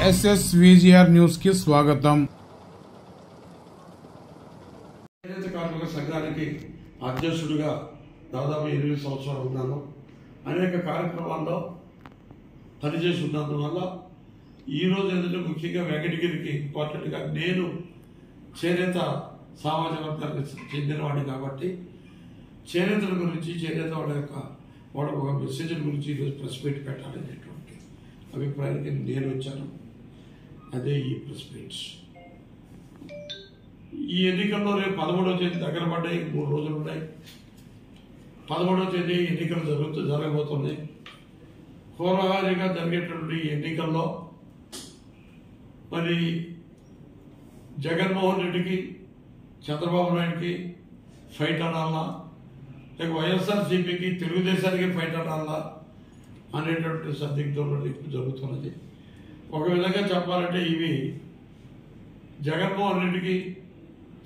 SSVGR news కి స్వాగతం. చేనేత కార్మిక సంఘానికి అధ్యక్షుడిగా దాదాపు 8 సంవత్సరాలు ఉన్నాను. అనేక కార్యక్రమాల్లో పనిచేసి ఉన్నందువల్ల ఈరోజు ఏంటంటే ముఖ్యంగా వెంకటగిరికి ఇంపార్టెంట్గా నేను చేనేత సామాజిక వర్గానికి చెందినవాడిని కాబట్టి చేనేతల గురించి చేనేత వాళ్ళ ఒక మెసేజ్ గురించి ఈరోజు ప్రెస్ మీట్ పెట్టాలనేటువంటి అభిప్రాయానికి నేను వచ్చాను. అదే ఈ ప్రెస్ మీట్స్. ఈ ఎన్నికల్లో రేపు 13వ తేదీ దగ్గర పడ్డాయి, 3 రోజులు ఉన్నాయి. 13వ తేదీ ఎన్నికలు జరగబోతున్నాయి. హోరాహారీగా జరిగేటువంటి ఎన్నికల్లో మరి జగన్మోహన్ రెడ్డికి చంద్రబాబు నాయుడికి ఫైట్ అనాలా, లేక వైఎస్ఆర్సీపీకి తెలుగుదేశానికి ఫైట్ అనాలా అనేటువంటి సందిగ్ధంలో జరుగుతున్నది. ఒక విధంగా చెప్పాలంటే ఇవి జగన్మోహన్ రెడ్డికి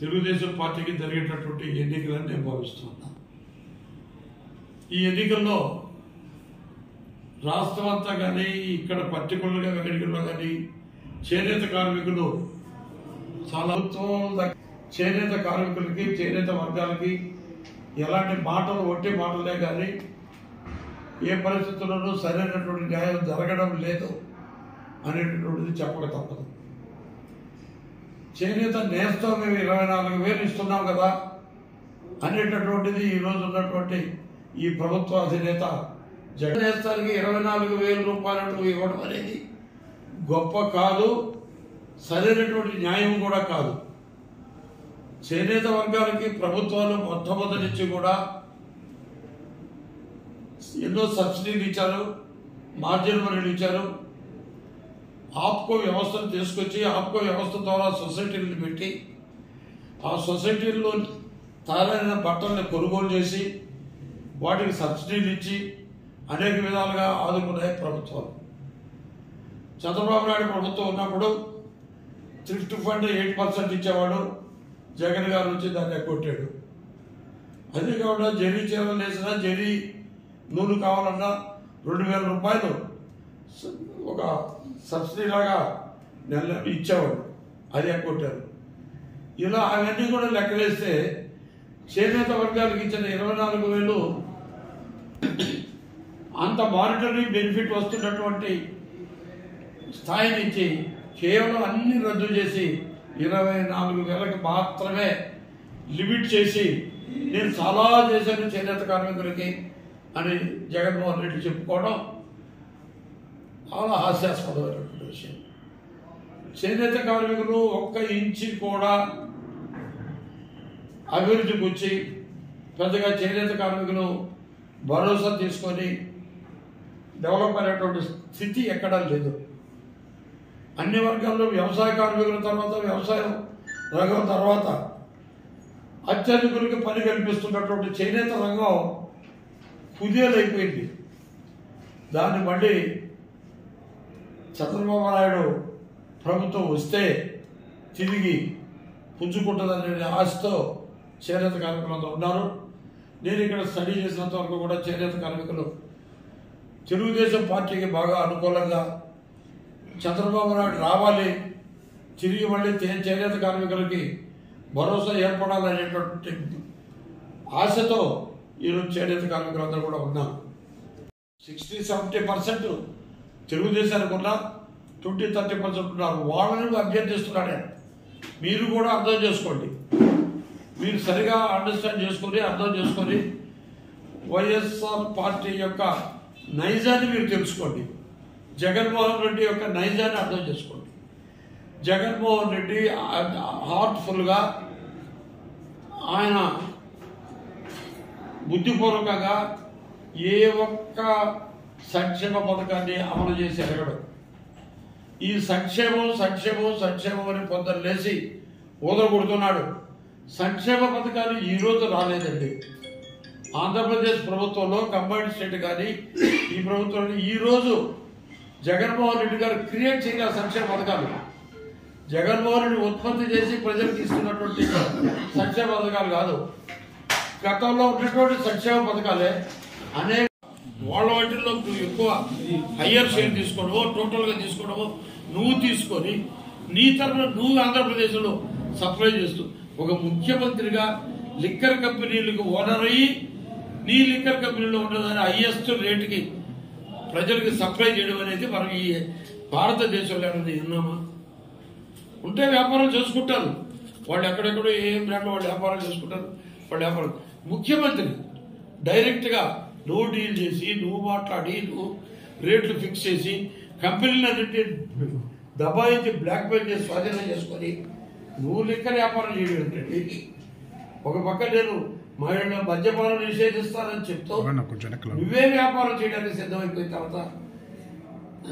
తెలుగుదేశం పార్టీకి జరిగేటటువంటి ఎన్నికలని నేను భావిస్తున్నా. ఈ ఎన్నికల్లో రాష్ట్రం అంతా కానీ ఇక్కడ పర్టికులర్గా వెంకటగిరిలో కానీ చేనేత కార్మికులు చాలా చేనేత కార్మికులకి చేనేత వర్గాలకి ఎలాంటి మాటలు ఒట్టి మాటలే కానీ ఏ పరిస్థితుల్లోనూ సరైనటువంటి న్యాయం జరగడం లేదు అనేటటువంటిది చెప్పక తప్పదు. చేనేత నేస్తం మేము 24,000 ఇస్తున్నాం కదా అనేటటువంటిది ఈరోజు ఉన్నటువంటి ఈ ప్రభుత్వ అధినేత జగన్ నేస్తానికి 24,000 రూపాయలు ఇవ్వడం అనేది గొప్ప కాదు, సరైనటువంటి న్యాయం కూడా కాదు. చేనేత వర్గాలకి ప్రభుత్వాలు మొట్టమొదటి నుంచి కూడా ఎన్నో సబ్సిడీలు ఇచ్చారు, మార్జిన్ మనీలు ఇచ్చారు. ఆప్కో వ్యవస్థను తీసుకొచ్చి ఆప్కో వ్యవస్థ ద్వారా సొసైటీలను పెట్టి ఆ సొసైటీల్లో తయారైన బట్టలను కొనుగోలు చేసి వాటికి సబ్సిడీలు ఇచ్చి అనేక విధాలుగా ఆదుకున్నాయి ప్రభుత్వాలు. చంద్రబాబు నాయుడు ప్రభుత్వం ఉన్నప్పుడు థ్రిఫ్ట్ ఫండ్ 8% ఇచ్చేవాడు. జగన్ గారు వచ్చి దాన్ని కొట్టాడు. అదే కాకుండా జరీ చీరలు వేసినా జరీ నూనె కావాలన్నా 2,000 రూపాయలు ఒక సబ్సిడీ లాగా నెల ఇచ్చేవాడు, అది కొట్టారు. ఇలా అవన్నీ కూడా లెక్కలేస్తే చేనేత వర్గాలకు ఇచ్చిన 24,000 అంత మానిటరీ బెనిఫిట్ వస్తున్నటువంటి స్థాయి నుంచి కేవలం అన్ని రద్దు చేసి 24,000కి మాత్రమే లిమిట్ చేసి నేను చాలా చేశాను చేనేత కార్మికులకి అని జగన్మోహన్ రెడ్డి చెప్పుకోవడం చాలా హాస్యాస్పదమైనటువంటి విషయం. చేనేత కార్మికులు 1 ఇంచి కూడా అభివృద్ధికి వచ్చి పెద్దగా చేనేత కార్మికులు భరోసా తీసుకొని డెవలప్ అయినటువంటి స్థితి ఎక్కడా లేదు. అన్ని వర్గాల్లో వ్యవసాయ కార్మికుల తర్వాత వ్యవసాయం రంగం తర్వాత అత్యధికులకి పని కల్పిస్తున్నటువంటి చేనేత రంగం కుదేలైపోయింది. దాన్ని మళ్ళీ చంద్రబాబు నాయుడు ప్రభుత్వం వస్తే తిరిగి పుంజుకుంటుందనే ఆశతో చేనేత కార్మికులంతా ఉన్నారు. నేను ఇక్కడ స్టడీ చేసినంత వరకు కూడా చేనేత కార్మికులు తెలుగుదేశం పార్టీకి బాగా అనుకూలంగా చంద్రబాబు నాయుడు రావాలి, తిరిగి మళ్ళీ చేనేత కార్మికులకి భరోసా ఏర్పడాలనేటువంటి ఆశతో ఈరోజు చేనేత కార్మికులందరూ కూడా ఉన్నారు. 60-70% తెలుగుదేశానికి ఉన్న 20-30% ఉన్నారు. వాళ్ళని అభ్యర్థిస్తున్నాడే. మీరు కూడా అర్థం చేసుకోండి, మీరు సరిగా అండర్స్టాండ్ చేసుకొని అర్థం చేసుకొని వైఎస్ఆర్ పార్టీ యొక్క నైజాన్ని మీరు తెలుసుకోండి. జగన్మోహన్ రెడ్డి యొక్క నైజాన్ని అర్థం చేసుకోండి. జగన్మోహన్ రెడ్డి హార్ట్ఫుల్గా ఆయన బుద్ధిపూర్వకంగా ఏ ఒక్క సంక్షేమ పథకాన్ని అమలు చేసి ఎరగడు. ఈ సంక్షేమం సంక్షేమం సంక్షేమం అని పొద్దున్న లేచి ఊదరగొడుతున్నాడు. సంక్షేమ పథకాలు ఈరోజు రాలేదండి. ఆంధ్రప్రదేశ్ ప్రభుత్వంలో కంబైన్డ్ స్టేట్ కానీ ఈ ప్రభుత్వంలో ఈరోజు జగన్మోహన్ రెడ్డి గారు క్రియేట్ చేయాలి సంక్షేమ పథకాలు. జగన్మోహన్ రెడ్డి ఉత్పత్తి చేసి ప్రజలకు ఇస్తున్నటువంటి సంక్షేమ పథకాలు కాదు, గతంలో ఉన్నటువంటి సంక్షేమ పథకాలే. అనేక వాళ్ళ వాటిల్లో ఎక్కువ హయ్యర్ షేర్ తీసుకోవడమో, టోటల్గా తీసుకోవడమో, నువ్వు తీసుకొని నీ తరఫున నువ్వు ఆంధ్రప్రదేశ్లో సప్లై చేస్తూ ఒక ముఖ్యమంత్రిగా లిక్కర్ కంపెనీలకు ఓనర్ అయ్యి నీ లిక్కర్ కంపెనీలో ఉన్నదాన్ని హైయెస్ట్ రేటుకి ప్రజలకు సప్లై చేయడం అనేది మనం ఈ భారతదేశంలో అనేది విన్నామా? ఉంటే వ్యాపారం చేసుకుంటారు వాళ్ళు, ఎక్కడెక్కడో ఏం బ్రాండ్ వాళ్ళు వ్యాపారం చేసుకుంటారు. వాళ్ళు వ్యాపారం ముఖ్యమంత్రి డైరెక్ట్గా నువ్వు డీల్ చేసి నువ్వు మాట్లాడి నువ్వు రేట్లు ఫిక్స్ చేసి కంపెనీలన్నింటి దబాయించి బ్లాక్ మెయిల్ చేసి స్వాధీనం చేసుకొని నువ్వు లిక్కర్ వ్యాపారం చేయడం ఏంటండి? ఒక పక్క నేను మద్యపానం నిషేధిస్తానని చెప్తావు, నువ్వే వ్యాపారం చేయడానికి సిద్ధమైపోయిన తర్వాత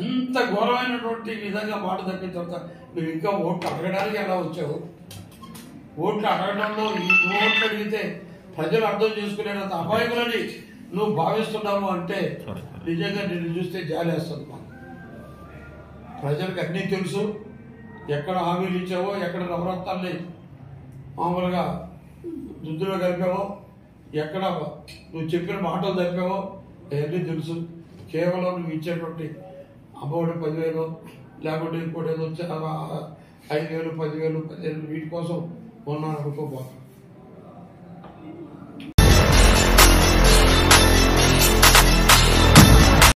అంత ఘోరమైనటువంటి విధంగా మాట తప్పిన తర్వాత నువ్వు ఇంకా ఓట్లు అడగడానికి ఎలా వచ్చావు? ఓట్లు అడగడంలో నువ్వు ఓట్లు అడిగితే ప్రజలు అర్థం చేసుకునేంత అపాయకులని నువ్వు భావిస్తున్నావు అంటే నిజంగా నిన్ను చూస్తే జాలేస్తుంది. ప్రజలకు అన్నీ తెలుసు, ఎక్కడ హామీలు ఇచ్చావో, ఎక్కడ నవరత్నాల్ని మామూలుగా దుద్దులో కలిపావో, ఎక్కడ నువ్వు చెప్పిన మాటలు తప్పావో అవన్నీ తెలుసు. కేవలం నువ్వు ఇచ్చేటువంటి అమ్మఒడి 10,000 లేకుంటే ఇంకోటి ఏదో వచ్చి 5,000, 10,000, 15,000 వీటి కోసం ఉన్నాను అనుకోబోతా.